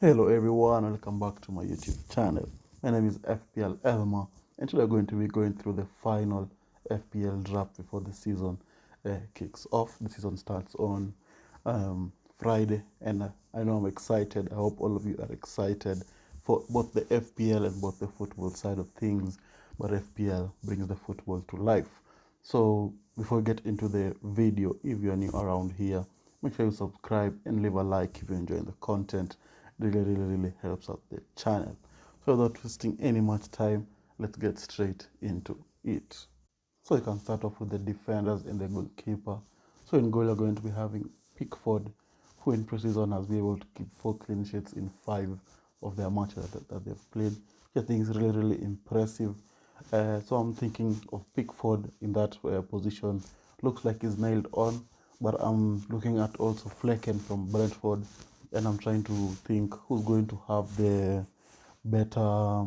Hello everyone, welcome back to my YouTube channel. My name is FPL Elmer, and today we're going to be going through the final FPL draft before the season kicks off. The season starts on Friday, and I know I'm excited. I hope all of you are excited for both the FPL and both the football side of things, but FPL brings the football to life. So before we get into the video, if you're new around here, make sure you subscribe and leave a like if you're enjoying the content. Really helps out the channel. So without wasting any much time, let's get straight into it. So you can start off with the defenders and the goalkeeper. So in goal, you're going to be having Pickford, who in pre-season has been able to keep 4 clean sheets in 5 of their matches that they've played, which I think is really impressive. So I'm thinking of Pickford in that position. Looks like he's nailed on, but I'm looking at also Flecken from Brentford, and I'm trying to think who's going to have the better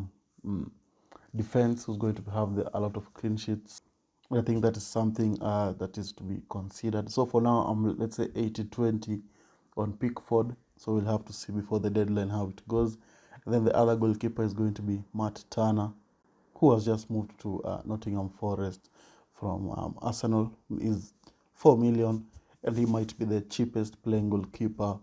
defense, who's going to have a lot of clean sheets. I think that is something that is to be considered. So for now, I'm let's say 80-20 on Pickford. So we'll have to see before the deadline how it goes. And then the other goalkeeper is going to be Matt Turner, who has just moved to Nottingham Forest from Arsenal. Is 4 million, and he might be the cheapest playing goalkeeper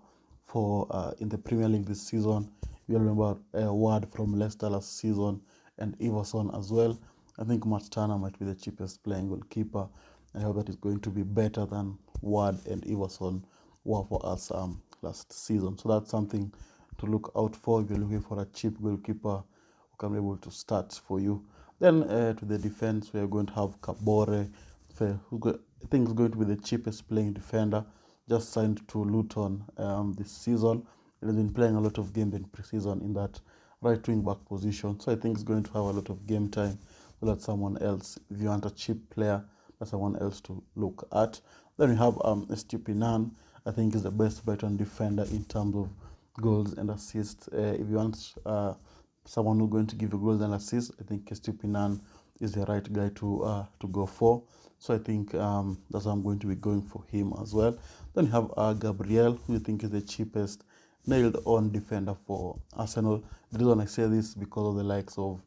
for in the Premier League this season. You remember Ward from Leicester last season and Everson as well. I think Matt Turner might be the cheapest playing goalkeeper. I hope that is going to be better than Ward and Everson were for us last season. So that's something to look out for if you're looking for a cheap goalkeeper who can be able to start for you. Then to the defense, we are going to have Kabore, who I think is going to be the cheapest playing defender, just signed to Luton this season. He has been playing a lot of games in pre-season in that right wing back position, so I think he's going to have a lot of game time. So that's someone else. If you want a cheap player, that's someone else to look at. Then we have Estupinan. I think is the best Brighton defender in terms of goals and assists. If you want someone who's going to give you goals and assists, I think Estupinan is the right guy to go for. So I think that's why I'm going to be going for him as well. Then you have Gabriel, who I think is the cheapest nailed-on defender for Arsenal. The reason I say this is because of the likes of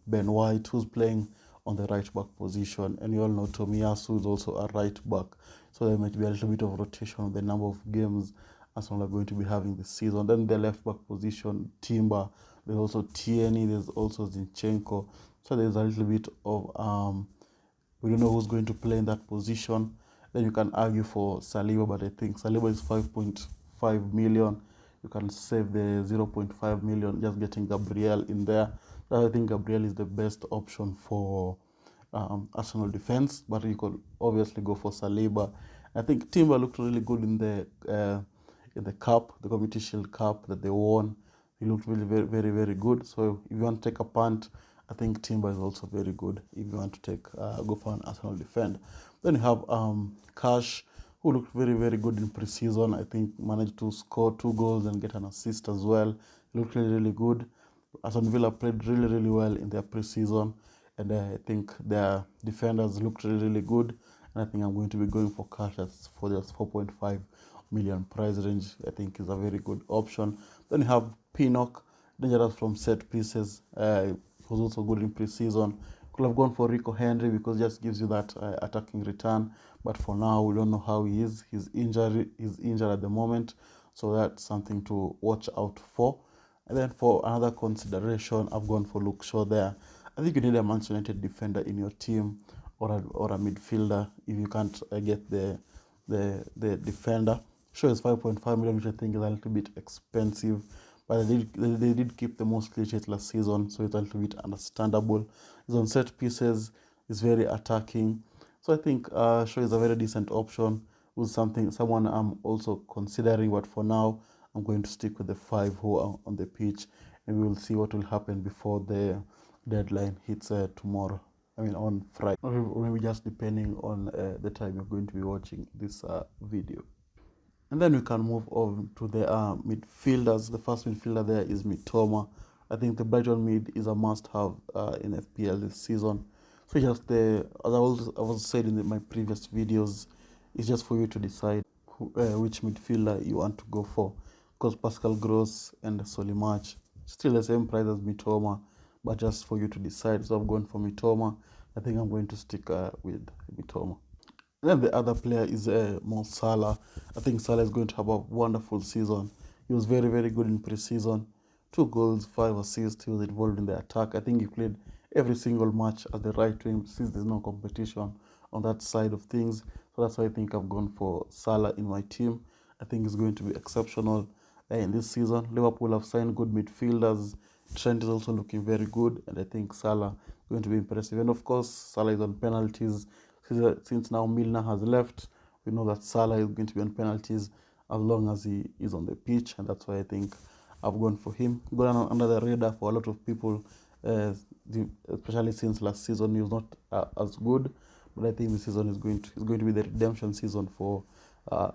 Ben White, who's playing on the right back position, and you all know Tomiyasu is also a right back. So there might be a little bit of rotation of the number of games Arsenal are going to be having this season. Then the left back position, Timber. There's also Tierney. There's also Zinchenko. So there's a little bit of we don't know who's going to play in that position. Then you can argue for Saliba, but I think Saliba is 5.5 million. You can save the 0.5 million just getting Gabriel in there. I think Gabriel is the best option for Arsenal defense, but you could obviously go for Saliba. I think Timber looked really good in the cup, the Community Shield Cup that they won. He looked really very good. So if you want to take a punt, I think Timber is also very good if you want to take go for an Arsenal defender. Then you have Cash, who looked very good in pre-season. I think managed to score 2 goals and get an assist as well. He looked really good. Aston Villa played really well in their pre-season, and I think their defenders looked really good. And I think I'm going to be going for Cash for just 4.5 million price range. I think is a very good option. Then you have Pinnock, dangerous from set pieces. Was also good in pre-season. Could have gone for Rico Henry because it just gives you that attacking return. But for now, we don't know how he is. He's injured at the moment, so that's something to watch out for. And then for another consideration, I've gone for Luke Shaw there. I think you need a Manchester United defender in your team, or a midfielder if you can't get the defender. Shaw is 5.5 million, which I think is a little bit expensive. But they did keep the most clean sheets last season, so it's a little bit understandable. He's on set pieces, he's very attacking. So I think Shaw is a very decent option. Who's someone I'm also considering, but for now I'm going to stick with the 5 who are on the pitch, and we will see what will happen before the deadline hits tomorrow. I mean on Friday, or maybe just depending on the time you're going to be watching this video. And then we can move on to the midfielders. The first midfielder there is Mitoma. I think the Brighton mid is a must-have in FPL this season. So just as I was said in my previous videos, it's just for you to decide which midfielder you want to go for. course, Pascal Gross and Solimarch. Still the same price as Mitoma, but just for you to decide. So I'm going for Mitoma. I think I'm going to stick with Mitoma. Then the other player is Mo Salah. I think Salah is going to have a wonderful season. He was very, very good in pre-season. 2 goals, 5 assists. He was involved in the attack. I think he played every single match as the right wing since there's no competition on that side of things. So that's why I think I've gone for Salah in my team. I think he's going to be exceptional in this season. Liverpool have signed good midfielders. Trent is also looking very good, and I think Salah is going to be impressive. And of course, Salah is on penalties. Since now Milner has left, we know that Salah is going to be on penalties as long as he is on the pitch, and that's why I think I've gone for him. Gone under the radar for a lot of people, especially since last season he was not as good, but I think this season is going to be the redemption season for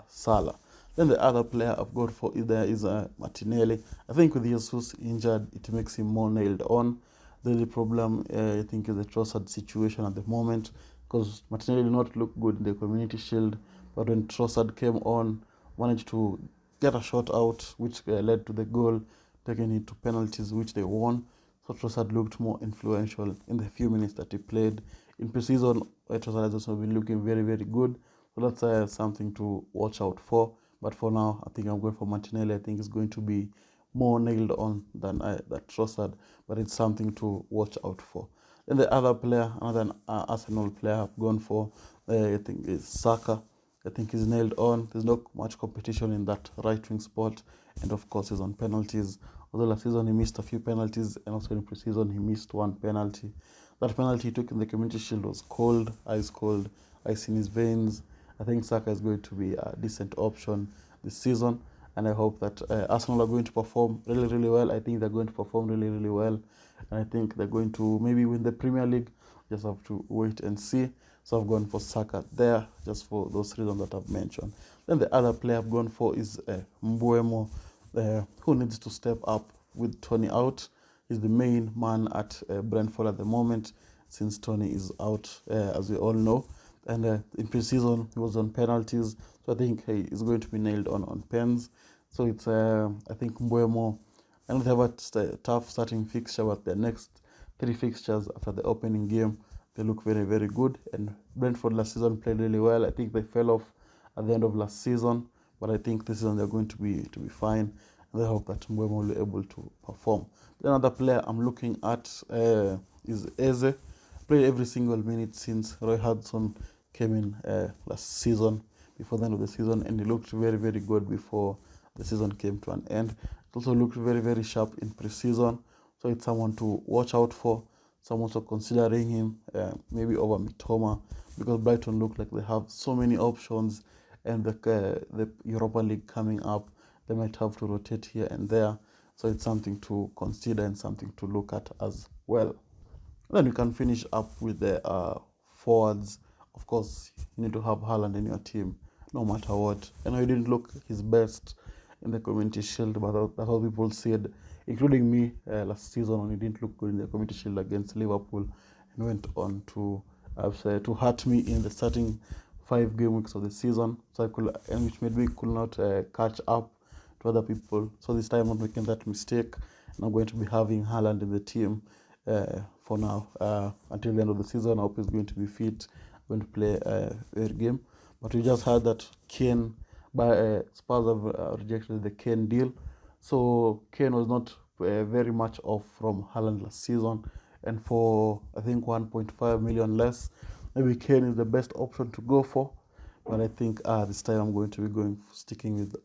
Salah. Then the other player I've got for is Martinelli. I think with Jesus injured, it makes him more nailed on. The only problem I think is the Trossard situation at the moment, because Martinelli did not look good in the Community Shield, but when Trossard came on, managed to get a shot out, which led to the goal, taking it to penalties, which they won. So Trossard looked more influential in the few minutes that he played. In pre-season, Trossard has also been looking very, very good. So that's something to watch out for. But for now, I think I'm going for Martinelli. I think it's going to be more nailed on than that Trossard, but it's something to watch out for. Then the other player, another Arsenal player I've gone for, I think is Saka. I think he's nailed on. There's not much competition in that right wing spot, and of course he's on penalties. Although last season he missed a few penalties, and also in pre-season he missed 1 penalty. That penalty he took in the Community Shield was cold, ice in his veins. I think Saka is going to be a decent option this season, and I hope that Arsenal are going to perform really, really well. I think they're going to perform really, really well, and I think they're going to maybe win the Premier League. Just have to wait and see. So I've gone for Saka there, just for those reasons that I've mentioned. Then the other player I've gone for is Mbeumo, who needs to step up with Tony out. He's the main man at Brentford at the moment, since Tony is out, as we all know. And in pre-season, he was on penalties. So I think he's going to be nailed on pens. So it's, I think, Mbeumo. I know they have a tough starting fixture, but the next 3 fixtures after the opening game, they look very, very good. And Brentford last season played really well. I think they fell off at the end of last season, but I think this season they're going to be fine. And I hope that Mbeumo will be able to perform. Another player I'm looking at is Eze. Played every single minute since Roy Hodgson came in last season, before the end of the season, and he looked very, very good before the season came to an end. He also looked very, very sharp in pre-season, so it's someone to watch out for. So I'm also considering him maybe over Mitoma, because Brighton look like they have so many options, and the Europa League coming up, they might have to rotate here and there. So it's something to consider and something to look at as well. Then we can finish up with the forwards. Of course, you need to have Haaland in your team, no matter what. I know he didn't look his best in the Community Shield, but that's what people said, including me last season, when he didn't look good in the Community Shield against Liverpool, and went on to hurt me in the starting 5 game weeks of the season. So which made me could not catch up to other people. So this time I'm not making that mistake, and I'm going to be having Haaland in the team for now until the end of the season. I hope he's going to be fit, going to play every game. But we just heard that Kane, Spurs have rejected the Kane deal. So Kane was not very much off from Haaland last season, and for I think 1.5 million less, maybe Kane is the best option to go for. But I think this time I'm going to be sticking with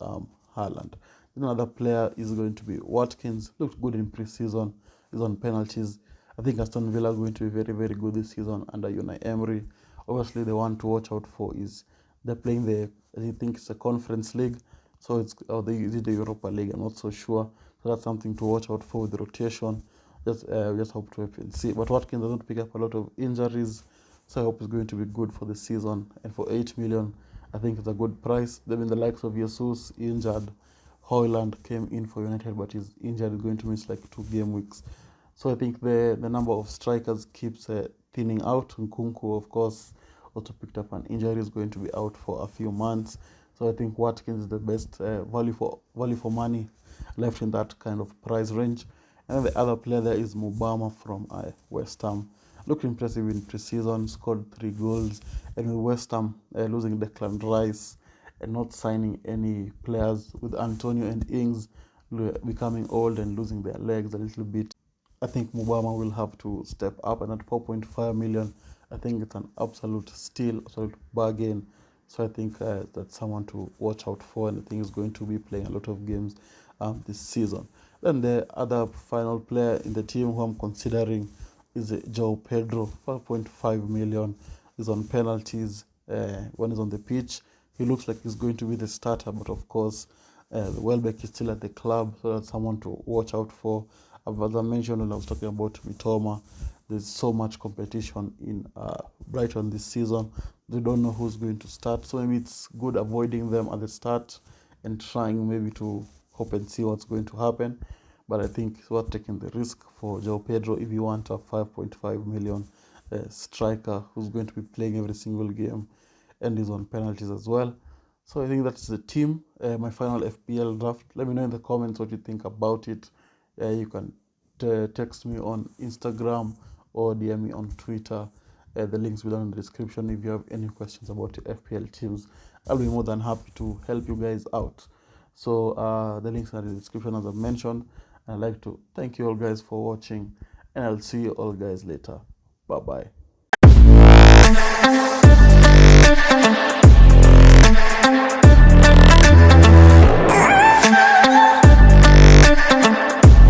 Haaland. Another player is going to be Watkins. Looked good in pre-season. He's on penalties. I think Aston Villa is going to be very, very good this season under Unai Emery. Obviously, the one to watch out for is they're playing I think it's a Conference League, so is it the Europa League? I'm not so sure. So that's something to watch out for with the rotation. Just hope to wait and see. But Watkins doesn't pick up a lot of injuries, so I hope it's going to be good for the season. And for 8 million, I think it's a good price. There have been the likes of Jesus injured. Haaland came in for United, but he's injured. He's going to miss like 2 game weeks. So I think the number of strikers keeps thinning out. Nkunku, of course, also picked up an injury. Is going to be out for a few months. So I think Watkins is the best value for money left in that kind of price range. And then the other player there is Mubama from West Ham. Looked impressive in pre-season, scored 3 goals. And with West Ham losing Declan Rice and not signing any players, with Antonio and Ings becoming old and losing their legs a little bit, I think Mubama will have to step up. And at 4.5 million, I think it's an absolute steal, absolute bargain. So I think that's someone to watch out for, and I think he's going to be playing a lot of games this season. Then the other final player in the team who I'm considering is João Pedro. 5.5 million. He's on penalties when he's on the pitch. He looks like he's going to be the starter, but of course, Welbeck is still at the club, so that's someone to watch out for. As I mentioned when I was talking about Mitoma, there's so much competition in Brighton this season. They don't know who's going to start, so maybe it's good avoiding them at the start and trying maybe to hope and see what's going to happen. But I think it's worth taking the risk for João Pedro if you want a 5.5 million striker who's going to be playing every single game and is on penalties as well. So I think that's the team, my final FPL draft. Let me know in the comments what you think about it. You can text me on Instagram or DM me on Twitter. The links below in the description. If you have any questions about your FPL teams, I'll be more than happy to help you guys out. So the links are in the description as I mentioned. I'd like to thank you all guys for watching, and I'll see you all guys later. Bye bye.